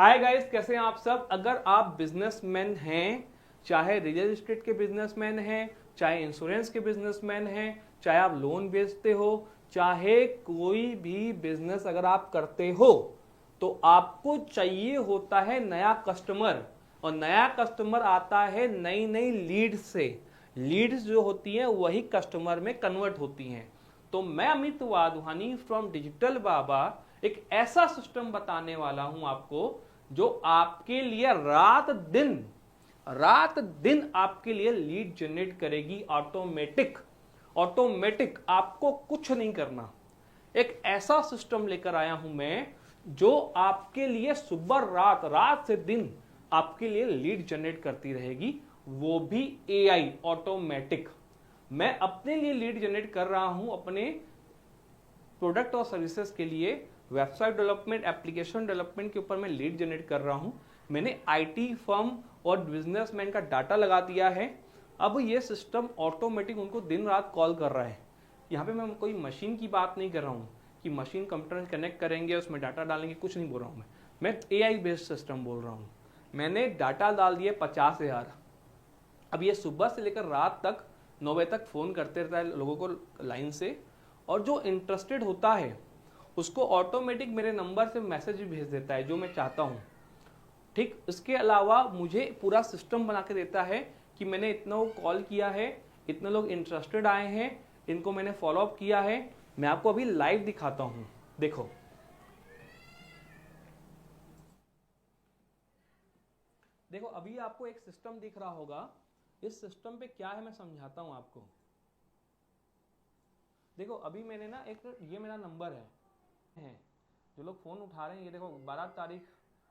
Hi guys, कैसे हैं आप सब। अगर आप बिजनेसमैन हैं, चाहे रियल एस्टेट के बिजनेसमैन हैं, चाहे इंश्योरेंस के बिजनेसमैन हैं, चाहे आप लोन बेचते हो, चाहे कोई भी बिजनेस अगर आप करते हो, तो आपको चाहिए होता है नया कस्टमर। और नया कस्टमर आता है नई नई लीड्स से। लीड्स जो होती हैं वही कस्टमर में कन्वर्ट होती हैं। तो मैं अमित वाधवानी फ्रॉम डिजिटल बाबा एक ऐसा सिस्टम बताने वाला हूं आपको जो आपके लिए रात दिन आपके लिए लीड जनरेट करेगी। ऑटोमेटिक आपको कुछ नहीं करना। एक ऐसा सिस्टम लेकर आया हूं मैं जो आपके लिए सुबह रात से दिन आपके लिए लीड जनरेट करती रहेगी, वो भी एआई ऑटोमेटिक। मैं अपने लिए लीड जनरेट कर रहा हूं, अपने प्रोडक्ट और सर्विसेज के लिए वेबसाइट डेवलपमेंट, एप्लीकेशन डेवलपमेंट के ऊपर मैं लीड जनरेट कर रहा हूं। मैंने आईटी फर्म और बिजनेसमैन का डाटा लगा दिया है। अब ये सिस्टम ऑटोमेटिक उनको दिन रात कॉल कर रहा है। यहाँ पे मैं कोई मशीन की बात नहीं कर रहा हूँ कि मशीन कंप्यूटर से कनेक्ट करेंगे, उसमें डाटा डालेंगे, कुछ नहीं बोल रहा हूँ मैं एआई बेस्ड सिस्टम बोल रहा हूँ। मैंने डाटा डाल दिए 50,000। अब ये सुबह से लेकर रात तक 9 बजे तक फ़ोन करते रहता है लोगों को लाइन से, और जो इंटरेस्टेड होता है उसको ऑटोमेटिक मेरे नंबर से मैसेज भी भेज देता है जो मैं चाहता हूँ। ठीक, इसके अलावा मुझे पूरा सिस्टम बना के देता है कि मैंने इतना कॉल किया है, इतने लोग इंटरेस्टेड आए हैं, इनको मैंने फॉलो अप किया है। मैं आपको अभी लाइव दिखाता हूँ, देखो। देखो अभी आपको एक सिस्टम दिख रहा होगा। इस सिस्टम पे क्या है मैं समझाता हूँ आपको। देखो अभी मैंने ना ये मेरा नंबर है जो लोग फोन उठा रहे हैं, ये देखो 12 तारीख,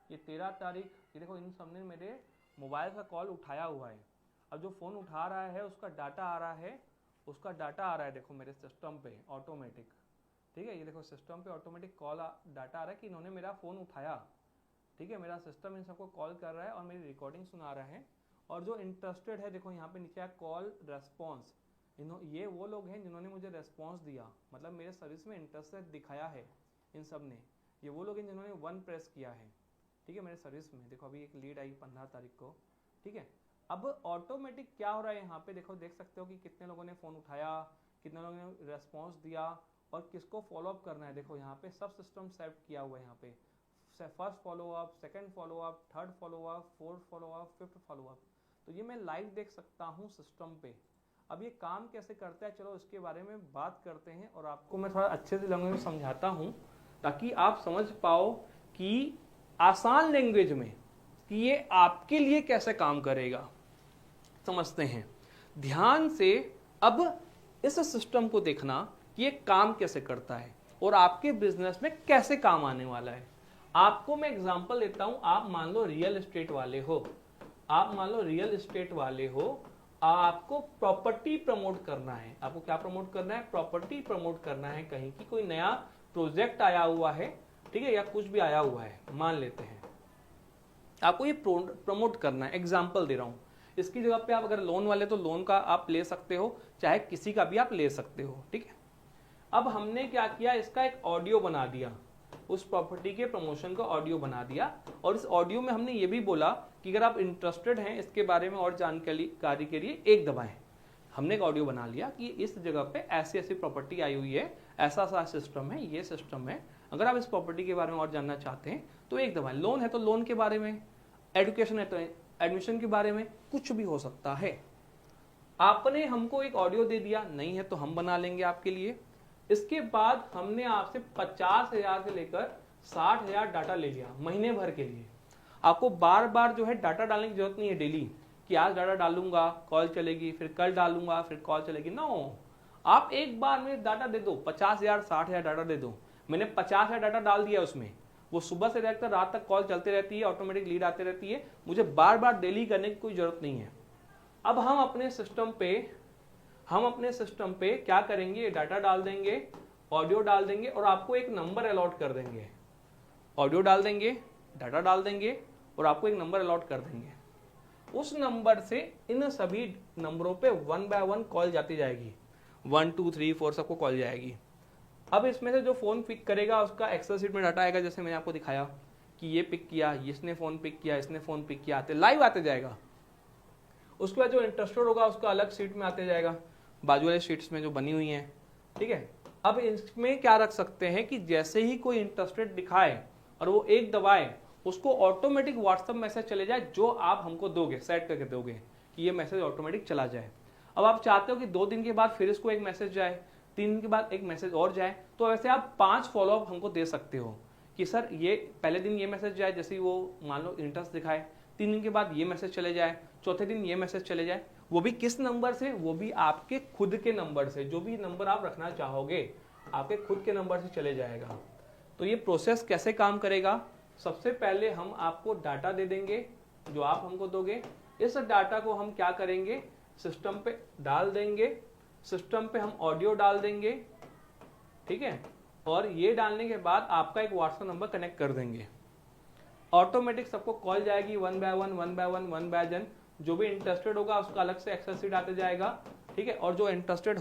ये 13 तारीख, ये देखो इन सबने मेरे मोबाइल का कॉल उठाया हुआ है। अब जो फोन उठा रहा है उसका डाटा आ रहा है, देखो मेरे सिस्टम पे ऑटोमेटिक। ठीक है, ये देखो सिस्टम पे ऑटोमेटिक कॉल डाटा आ रहा है कि इन्होंने मेरा फोन उठाया। ठीक है, मेरा सिस्टम इन सबको कॉल कर रहा है और मेरी रिकॉर्डिंग सुना रहा है। और जो इंटरेस्टेड है, देखो यहाँ पे नीचे कॉल रेस्पॉन्स, ये वो लोग हैं जिन्होंने मुझे रेस्पॉन्स दिया, मतलब मेरे सर्विस में इंटरेस्टेड दिखाया है इन सब ने। ये वो लोग हैं जिन्होंने 1 प्रेस किया है। ठीक है, मेरे सर्विस में देखो अभी एक लीड आई 15 तारीख को। ठीक है, अब ऑटोमेटिक क्या हो रहा है यहाँ पे, देखो देख सकते हो कि कितने लोगों ने फ़ोन उठाया, कितने लोगों ने रेस्पॉन्स दिया और किसको फॉलोअप करना है। देखो यहाँ पे सब सिस्टम सेट किया हुआ है। यहाँ पे first follow up, second follow up, third follow up, fourth follow up, fifth follow up. तो ये मैं लाइव देख सकता हूँ सिस्टम पे। अब ये काम कैसे करता है, चलो इसके बारे में बात करते हैं और आपको मैं थोड़ा अच्छे से लैंग्वेज में समझाता हूँ ताकि आप समझ पाओ कि आसान लैंग्वेज में कि ये आपके लिए कैसे काम करेगा। समझते हैं ध्यान से। अब इस सिस्टम को देखना कि ये काम कैसे करता है और आपके बिजनेस में कैसे काम आने वाला है। आपको मैं एग्जांपल देता हूं। आप मान लो रियल एस्टेट वाले हो, आपको प्रॉपर्टी प्रमोट करना है। आपको क्या प्रमोट करना है? प्रॉपर्टी प्रमोट करना है। कहीं की कोई नया प्रोजेक्ट आया हुआ है, ठीक है, या कुछ भी आया हुआ है, मान लेते हैं आपको ये प्रमोट करना है। एग्जांपल दे रहा हूं। इसकी जगह पे आप अगर लोन वाले तो लोन का आप ले सकते हो, चाहे किसी का भी आप ले सकते हो। ठीक है, अब हमने क्या किया, इसका एक ऑडियो बना दिया, उस प्रॉपर्टी के प्रमोशन का ऑडियो बना दिया। और इस ऑडियो में हमने ये भी बोला कि अगर आप इंटरेस्टेड हैं इसके बारे में और जानकारी के लिए 1 दबाएं। हमने एक ऑडियो बना लिया कि इस जगह पे ऐसी ऐसी प्रॉपर्टी आई हुई है, ऐसा सा सिस्टम है, ये सिस्टम है, अगर आप इस प्रॉपर्टी के बारे में और जानना चाहते हैं तो 1 दबाएं। लोन है तो लोन के बारे में, एडुकेशन है तो एडमिशन के बारे में, कुछ भी हो सकता है। आपने हमको एक ऑडियो दे दिया, नहीं है तो हम बना लेंगे आपके लिए। इसके बाद हमने आपसे 50,000 से लेकर 60,000 डाटा ले लिया महीने भर के लिए। आपको बार बार जो है डाटा डालने की जरूरत नहीं है डेली कि आज डाटा डालूंगा कॉल चलेगी, फिर कल डालूंगा फिर कॉल चलेगी। नो, आप एक बार में डाटा दे दो, 50,000 60,000 डाटा दे दो। मैंने 50,000 डाटा डाल दिया उसमें, वो सुबह से लेकर रात तक कॉल चलती रहती है, ऑटोमेटिक लीड आती रहती है, मुझे बार बार डेली करने की कोई जरूरत नहीं है। अब हम अपने सिस्टम पे क्या करेंगे, डाटा डाल देंगे, ऑडियो डाल देंगे और आपको एक नंबर अलॉट कर देंगे। ऑडियो डाल देंगे, डाटा डाल देंगे और आपको एक नंबर अलॉट कर देंगे। उस नंबर से इन सभी नंबरों पे 1 बाय 1 कॉल जाती जाएगी। 1 2 3 4 सबको कॉल जाएगी। अब इसमें से जो फोन पिक करेगा उसका एक्सेल शीट में डाटा आएगा, जैसे मैंने आपको दिखाया कि ये पिक किया, इसने फ़ोन पिक किया, इसने फ़ोन पिक किया, आते लाइव आते जाएगा। उसके बाद जो इंटरेस्टेड होगा उसका अलग शीट में आते जाएगा, बाजू वाले शीट्स में जो बनी हुई हैं, ठीक है। अब इसमें क्या रख सकते हैं कि जैसे ही कोई इंटरेस्टेड दिखाए और वो एक दबाए, उसको ऑटोमेटिक व्हाट्सएप मैसेज चले जाए जो आप हमको दोगे, सेट करके दोगे कि ये मैसेज ऑटोमेटिक चला जाए। अब आप चाहते हो कि 2 दिन के बाद फिर इसको एक मैसेज जाए, 3 दिन के बाद एक मैसेज और जाए, तो वैसे आप 5 फॉलोअप हमको दे सकते हो कि सर ये पहले दिन ये मैसेज जाए, जैसे ही वो मान लो इंटरेस्ट दिखाए, 3 दिन के बाद ये मैसेज चले जाए, चौथे दिन ये मैसेज चले जाए। वो भी किस नंबर से? वो भी आपके खुद के नंबर से, जो भी नंबर आप रखना चाहोगे आपके खुद के नंबर से चले जाएगा। तो ये प्रोसेस कैसे काम करेगा? सबसे पहले हम आपको डाटा दे देंगे जो आप हमको दोगे। इस डाटा को हम क्या करेंगे, सिस्टम पे डाल देंगे, सिस्टम पे हम ऑडियो डाल देंगे, ठीक है। और ये डालने के बाद आपका एक व्हाट्सएप नंबर कनेक्ट कर देंगे, ऑटोमेटिक सबको कॉल जाएगी 1 बाय 1, 1 बाय 1, 1 बाय 1। जो भी इंटरेस्टेड होगा उसका अलग से एक्सेस शीट आते जाएगा, ठीक है। और जो इंटरेस्टेड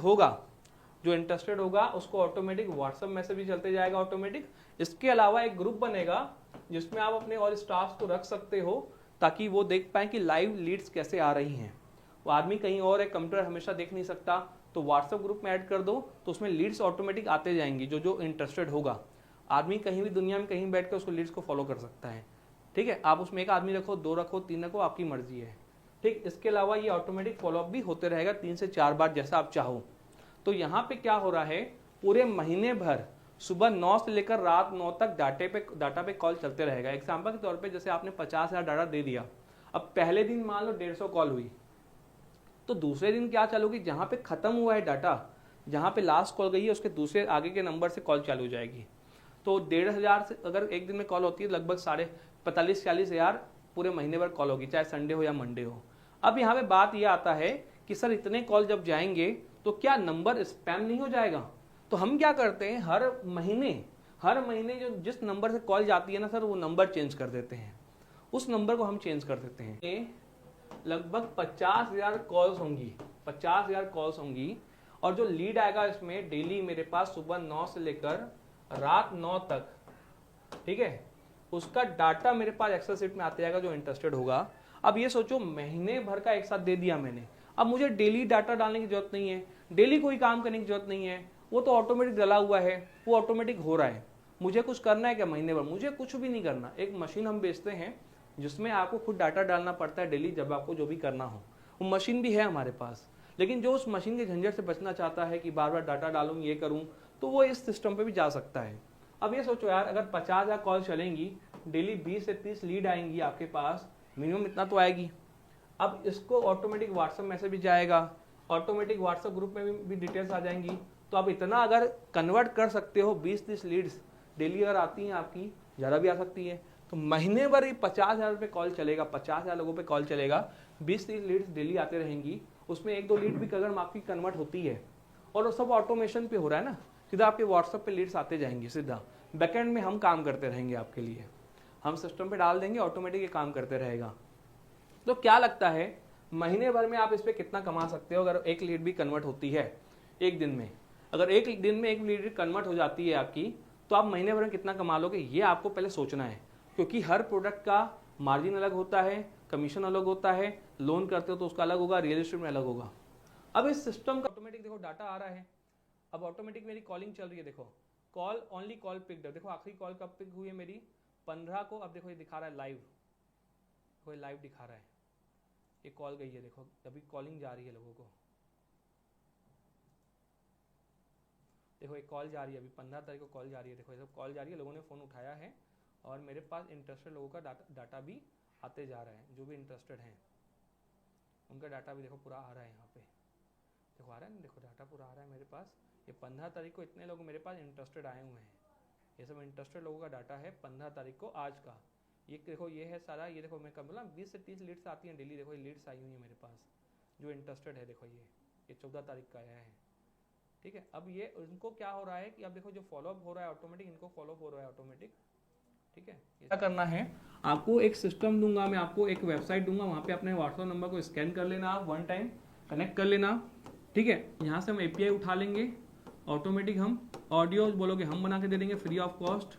होगा उसको ऑटोमेटिक व्हाट्सएप मैसेज भी चलते जाएगा ऑटोमेटिक। इसके अलावा एक ग्रुप बनेगा जिसमें आप अपने और स्टाफ को रख सकते हो ताकि वो देख पाए कि लाइव लीड्स कैसे आ रही हैं। वो आदमी कहीं और है, कंप्यूटर हमेशा देख नहीं सकता, तो व्हाट्सएप ग्रुप में ऐड कर दो तो उसमें लीड्स ऑटोमेटिक आते जाएंगी। जो इंटरेस्टेड होगा, आदमी कहीं भी दुनिया में कहीं बैठ कर उसको लीड्स को फॉलो कर सकता है, ठीक है। आप उसमें 1 आदमी रखो, 2 रखो, 3 रखो, आपकी मर्जी है, ठीक। इसके अलावा ये ऑटोमेटिक फॉलोअप भी होते रहेगा 3 से 4 बार जैसा आप चाहो। तो यहाँ पे क्या हो रहा है, पूरे महीने भर सुबह 9 से लेकर रात 9 तक डाटा पे कॉल चलते रहेगा। एग्जाम्पल के तौर पे जैसे आपने 50,000 डाटा दे दिया, अब पहले दिन मान लो 150 कॉल हुई, तो दूसरे दिन क्या चालू होगी, जहाँ पे खत्म हुआ है डाटा, जहाँ पे लास्ट कॉल गई है उसके दूसरे आगे के नंबर से कॉल चालू हो जाएगी। तो 1,500 से अगर एक दिन में कॉल होती है, लगभग 45,000-40,000 पूरे महीने भर कॉल होगी, चाहे संडे हो या मंडे हो। अब यहाँ पे बात ये आता है कि सर इतने कॉल जब जाएंगे तो क्या नंबर स्पैम नहीं हो जाएगा? तो हम क्या करते हैं, हर महीने जो जिस नंबर से कॉल जाती है ना सर, वो नंबर चेंज कर देते हैं, उस नंबर को हम चेंज कर देते हैं। ये लगभग 50,000 कॉल्स होंगी, 50,000 कॉल्स होंगी। और जो लीड आएगा इसमें डेली मेरे पास सुबह 9 से लेकर रात 9 तक, ठीक है, उसका डाटा मेरे पास एक्सेल शीट में आते जाएगा जो इंटरेस्टेड होगा। अब ये सोचो, महीने भर का एक साथ दे दिया मैंने, अब मुझे डेली डाटा डालने की जरूरत नहीं है, डेली कोई काम करने की जरूरत नहीं है, वो तो ऑटोमेटिक डला हुआ है, वो ऑटोमेटिक हो रहा है। मुझे कुछ करना है क्या महीने भर? मुझे कुछ भी नहीं करना। एक मशीन हम बेचते हैं जिसमें आपको खुद डाटा डालना पड़ता है डेली, जब आपको जो भी करना हो। वो मशीन भी है हमारे पास, लेकिन जो उस मशीन के झंझट से बचना चाहता है कि बार बार डाटा डालूं, ये करूं, तो वो इस सिस्टम पे भी जा सकता है। अब ये सोचो यार, अगर 50,000 कॉल चलेंगी, डेली 20 से 30 लीड आएंगी आपके पास, मिनिमम इतना तो आएगी। अब इसको ऑटोमेटिक व्हाट्सएप मैसेज भी जाएगा, ऑटोमेटिक व्हाट्सएप ग्रुप में भी डिटेल्स आ जाएंगी। तो आप इतना अगर कन्वर्ट कर सकते हो, 20-30 लीड्स डेली अगर आती हैं आपकी, ज़्यादा भी आ सकती है, तो महीने भर ही 50,000 पे कॉल चलेगा, 50,000 लोगों पे कॉल चलेगा, 20-30 लीड्स डेली आते रहेंगी। उसमें 1-2 लीड भी अगर आपकी कन्वर्ट होती है, और वो सब ऑटोमेशन पे हो रहा है ना, सीधा आपके व्हाट्सएप पे लीड्स आते जाएंगे, सीधा बैकएंड में हम काम करते रहेंगे आपके लिए, हम सिस्टम पे डाल देंगे, ऑटोमेटिक ये काम करते रहेगा। तो क्या लगता है महीने भर में आप इस पर कितना कमा सकते हो अगर एक लीड भी कन्वर्ट होती है एक दिन में? अगर एक दिन में एक लीड कन्वर्ट हो जाती है आपकी, तो आप महीने भर में कितना कमा लोगे, ये आपको पहले सोचना है। क्योंकि हर प्रोडक्ट का मार्जिन अलग होता है, कमीशन अलग होता है, लोन करते हो तो उसका अलग होगा, रियल एस्टेट में अलग होगा। अब इस सिस्टम का ऑटोमेटिक देखो डाटा आ रहा है, अब ऑटोमेटिक मेरी कॉलिंग चल रही है, देखो call only call picked up, देखो आखिरी कॉल कब पिक हुई है मेरी, 15 को। अब देखो ये दिखा रहा है लाइव, कोई लाइव दिखा रहा है, ये कॉल गई है, देखो अभी कॉलिंग जा रही है लोगों को, देखो एक कॉल जा रही है, अभी 15 तारीख को कॉल जा रही है, देखो ये सब कॉल जा रही है, लोगों ने फ़ोन उठाया है, और मेरे पास इंटरेस्टेड लोगों का डाटा भी आते जा रहा है, जो भी इंटरेस्टेड हैं उनका डाटा भी देखो पूरा आ रहा है, यहाँ पे देखो आ रहा है ना, देखो डाटा पूरा आ रहा है मेरे पास। ये 15 तारीख को इतने लोग मेरे पास इंटरेस्टेड आए हुए हैं, ये सब इंटरेस्टेड लोगों का डाटा है 15 तारीख को आज का। ये देखो ये है सारा, ये देखो मैं कब बोला 20 से 30 लीड्स आती हैं डेली, देखो ये लीड्स आई हुई है मेरे पास जो इंटरेस्टेड है, देखो ये 14 तारीख का आया है, ठीक है। अब ये इनको क्या हो रहा है कि अब देखो जो फॉलोअप हो रहा है ऑटोमेटिक, इनको फॉलोअप हो रहा है ऑटोमेटिक, ठीक है। क्या करना है, आपको एक सिस्टम दूंगा मैं, आपको एक वेबसाइट दूंगा, वहाँ पे अपने व्हाट्सएप नंबर को स्कैन कर लेना, आप 1 टाइम कनेक्ट कर लेना, ठीक है। यहाँ से हम API उठा लेंगे, ऑटोमेटिक हम ऑडियो बोलोगे हम बना के दे देंगे फ्री ऑफ कॉस्ट,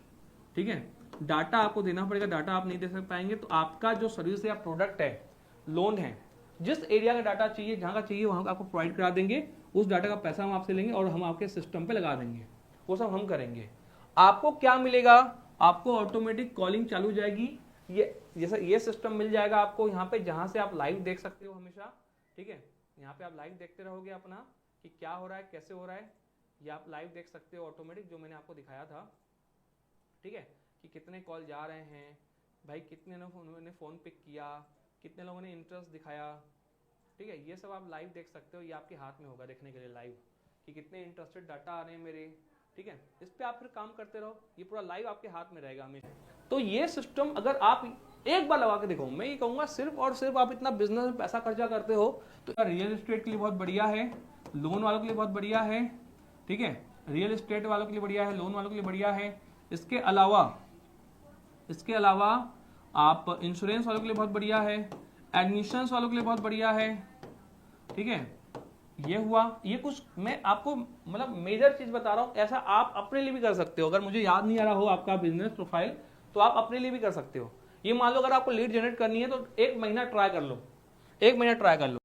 ठीक है। डाटा आपको देना पड़ेगा, डाटा आप नहीं दे सक पाएंगे तो आपका जो सर्विस या प्रोडक्ट है, लोन है, जिस एरिया का डाटा चाहिए, जहाँ का चाहिए वहाँ का आपको प्रोवाइड करा देंगे, उस डाटा का पैसा हम आपसे लेंगे और हम आपके सिस्टम पे लगा देंगे, वो सब हम करेंगे। आपको क्या मिलेगा, आपको ऑटोमेटिक कॉलिंग चालू हो जाएगी, ये जैसा ये सिस्टम मिल जाएगा आपको यहाँ पे, जहाँ से आप लाइव देख सकते हो हमेशा, ठीक है, यहाँ पे आप लाइव देखते रहोगे अपना कि क्या हो रहा है, कैसे हो रहा है, ये आप लाइव देख सकते हो ऑटोमेटिक, जो मैंने आपको दिखाया था, ठीक है, कि कितने कॉल जा रहे हैं भाई, कितने लोगों ने फ़ोन पिक किया, कितने लोगों ने इंटरेस्ट दिखाया, ठीक है, ये सब आप लाइव देख सकते हो, ये आपके हाथ में होगा देखने के लिए लाइव कि कितने इंटरेस्टेड डाटा आ रहे हैं मेरे, ठीक है, इस पर आप फिर काम करते रहो, ये पूरा लाइव आपके हाथ में रहेगा हमेशा। तो ये सिस्टम अगर आप एक बार लगा के देखो, मैं ये कहूँगा सिर्फ और सिर्फ आप इतना बिजनेस में पैसा खर्चा करते हो तो रियल एस्टेट के लिए बहुत बढ़िया है, लोन वालों के लिए बहुत बढ़िया है, ठीक है, रियल एस्टेट वालों के लिए बढ़िया है, लोन वालों के लिए बढ़िया है। इसके अलावा आप इंश्योरेंस वालों के लिए बहुत बढ़िया है, एडमिशंस वालों के लिए बहुत बढ़िया है, ठीक है, ये हुआ। ये कुछ मैं आपको मतलब मेजर चीज बता रहा हूँ, ऐसा आप अपने लिए भी कर सकते हो। अगर मुझे याद नहीं आ रहा हो आपका बिजनेस प्रोफाइल तो आप अपने लिए भी कर सकते हो। ये मान लो अगर आपको लीड जनरेट करनी है तो एक महीना ट्राई कर लो,